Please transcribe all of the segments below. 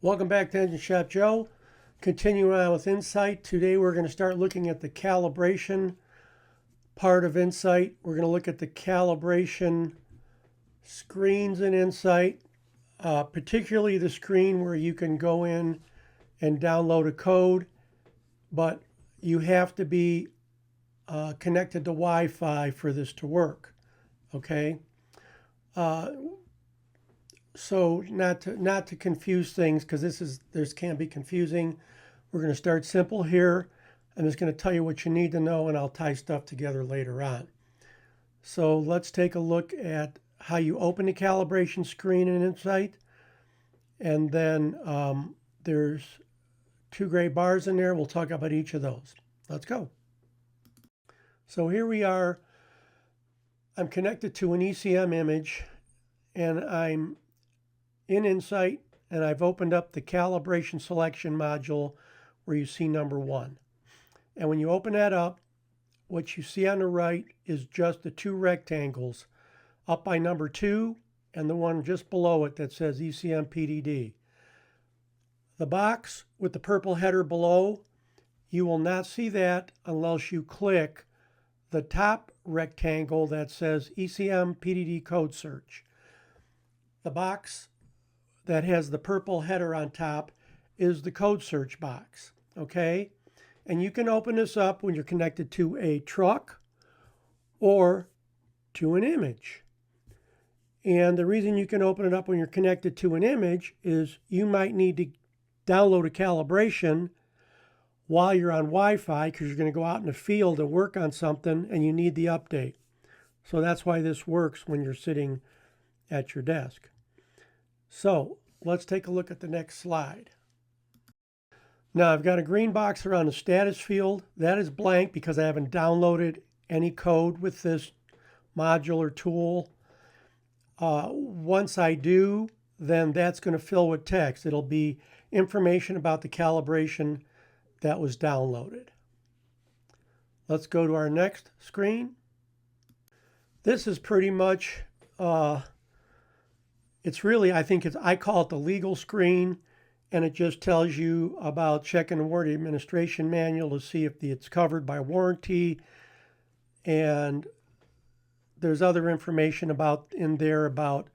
Welcome back to Engine Shop Joe. Continuing on with Insight. Today we're going to start looking at the calibration part of Insight. We're going to look at the calibration screens in Insight, particularly the screen where you can go in and download a code, but you have to be connected to Wi-Fi for this to work. Okay. So not to confuse things, because this can be confusing. We're going to start simple here. I'm just going to tell you what you need to know, and I'll tie stuff together later on. So let's take a look at how you open the calibration screen in Insight. And then there's two gray bars in there. We'll talk about each of those. Let's go. So here we are. I'm connected to an ECM image, and I'm in Insight, and I've opened up the calibration selection module where you see number 1. And when you open that up, what you see on the right is just the two rectangles up by number 2 and the one just below it that says ECM PDD. The box with the purple header below, you will not see that unless you click the top rectangle that says ECM PDD code search. The box that has the purple header on top is the code search box, okay? And you can open this up when you're connected to a truck or to an image. And the reason you can open it up when you're connected to an image is you might need to download a calibration while you're on Wi-Fi, because you're going to go out in the field and work on something and you need the update. So that's why this works when you're sitting at your desk. So let's take a look at the next slide. Now I've got a green box around the status field. That is blank because I haven't downloaded any code with this module or tool. Once I do, then that's going to fill with text. It'll be information about the calibration that was downloaded. Let's go to our next screen. This is pretty much it's really, I call it the legal screen, and it just tells you about checking the warranty administration manual to see if it's covered by warranty. And there's other information in there about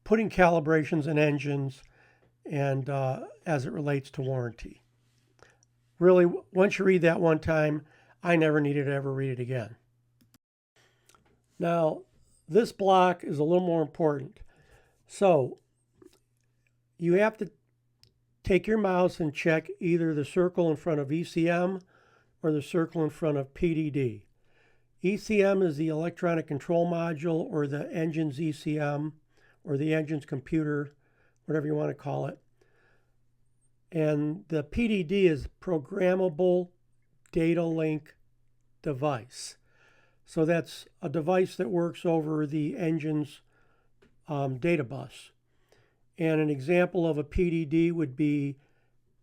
putting calibrations in engines and as it relates to warranty. Really, once you read that one time, I never needed to ever read it again. Now, this block is a little more important. So you have to take your mouse and check either the circle in front of ECM or the circle in front of PDD. ECM is the electronic control module, or the engine's ECM, or the engine's computer, whatever you want to call it. And the PDD is programmable data link device. So that's a device that works over the engine's data bus. And an example of a PDD would be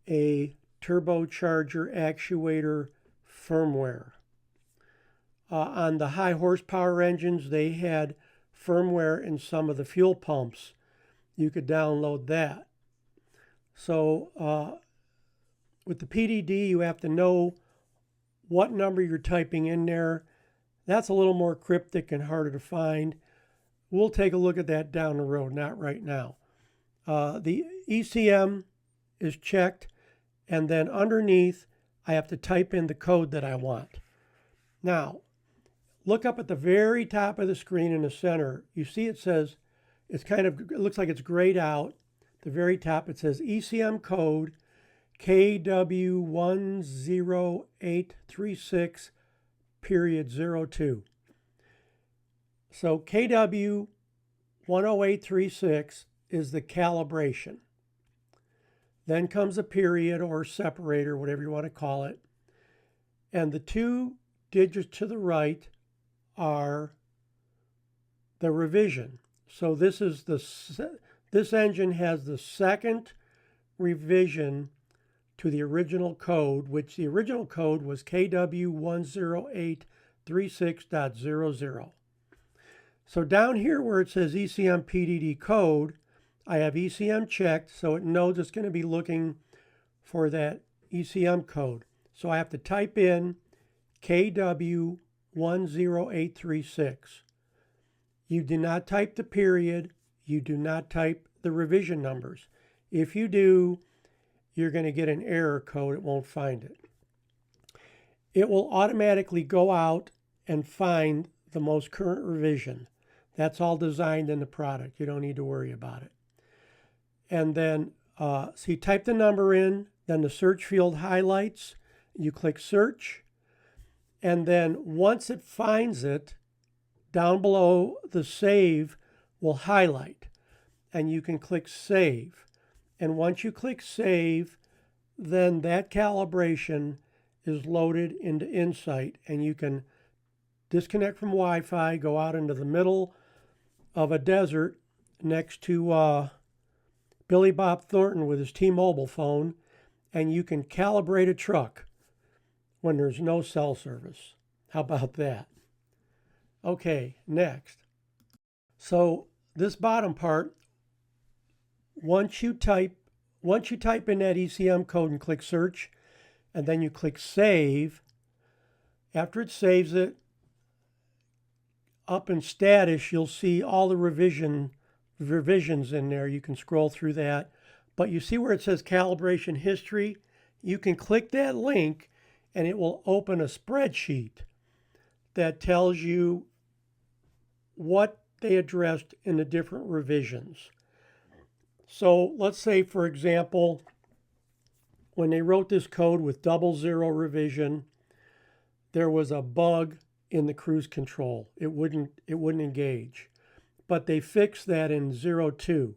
a turbocharger actuator firmware. On the high horsepower engines, they had firmware in some of the fuel pumps. You could download that. So with the PDD, you have to know what number you're typing in there. That's a little more cryptic and harder to find. We'll take a look at that down the road, not right now. The ECM is checked, and then underneath, I have to type in the code that I want. Now, look up at the very top of the screen in the center. You see it says, it looks like it's grayed out. The very top, it says ECM code KW10836 period 02. So KW 10836 is the calibration. Then comes a period or separator, whatever you want to call it. And the two digits to the right are the revision. So this engine has the second revision to the original code, which the original code was KW10836.00. So down here where it says ECM PDD code, I have ECM checked, so it knows it's going to be looking for that ECM code. So I have to type in KW10836. You do not type the period. You do not type the revision numbers. If you do, you're going to get an error code. It won't find it. It will automatically go out and find the most current revision. That's all designed in the product. You don't need to worry about it. And then, so you type the number in, then the search field highlights. You click search. And then once it finds it, down below the save will highlight. And you can click save. And once you click save, then that calibration is loaded into INSITE, and you can disconnect from Wi-Fi, go out into the middle of a desert next to Billy Bob Thornton with his T-Mobile phone, and you can calibrate a truck when there's no cell service. How about that? Okay, next. So this bottom part, once you type in that ECM code and click search, and then you click save, after it saves it, up in status, you'll see all the revisions in there. You can scroll through that. But you see where it says calibration history? You can click that link and it will open a spreadsheet that tells you what they addressed in the different revisions. So let's say, for example, when they wrote this code with 00 revision, there was a bug in the cruise control. It wouldn't engage. But they fixed that in 02.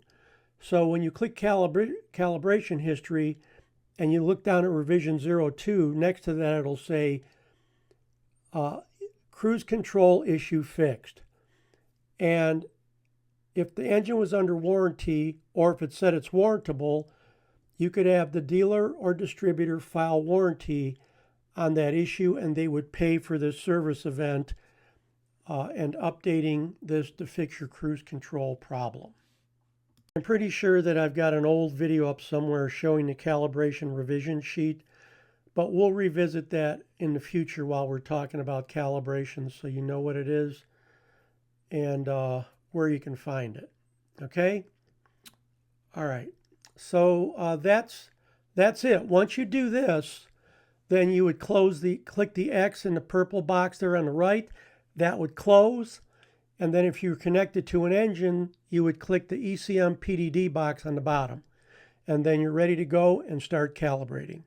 So when you click calibration history and you look down at revision 02, next to that it'll say cruise control issue fixed. And if the engine was under warranty, or if it said it's warrantable, you could have the dealer or distributor file warranty on that issue, and they would pay for this service event and updating this to fix your cruise control problem. I'm pretty sure that I've got an old video up somewhere showing the calibration revision sheet, but we'll revisit that in the future while we're talking about calibration, so you know what it is and where you can find it. Okay? All right. So that's it. Once you do this, then you would click the X in the purple box there on the right. That would close. And then if you're connected to an engine, you would click the ECM PDD box on the bottom. And then you're ready to go and start calibrating.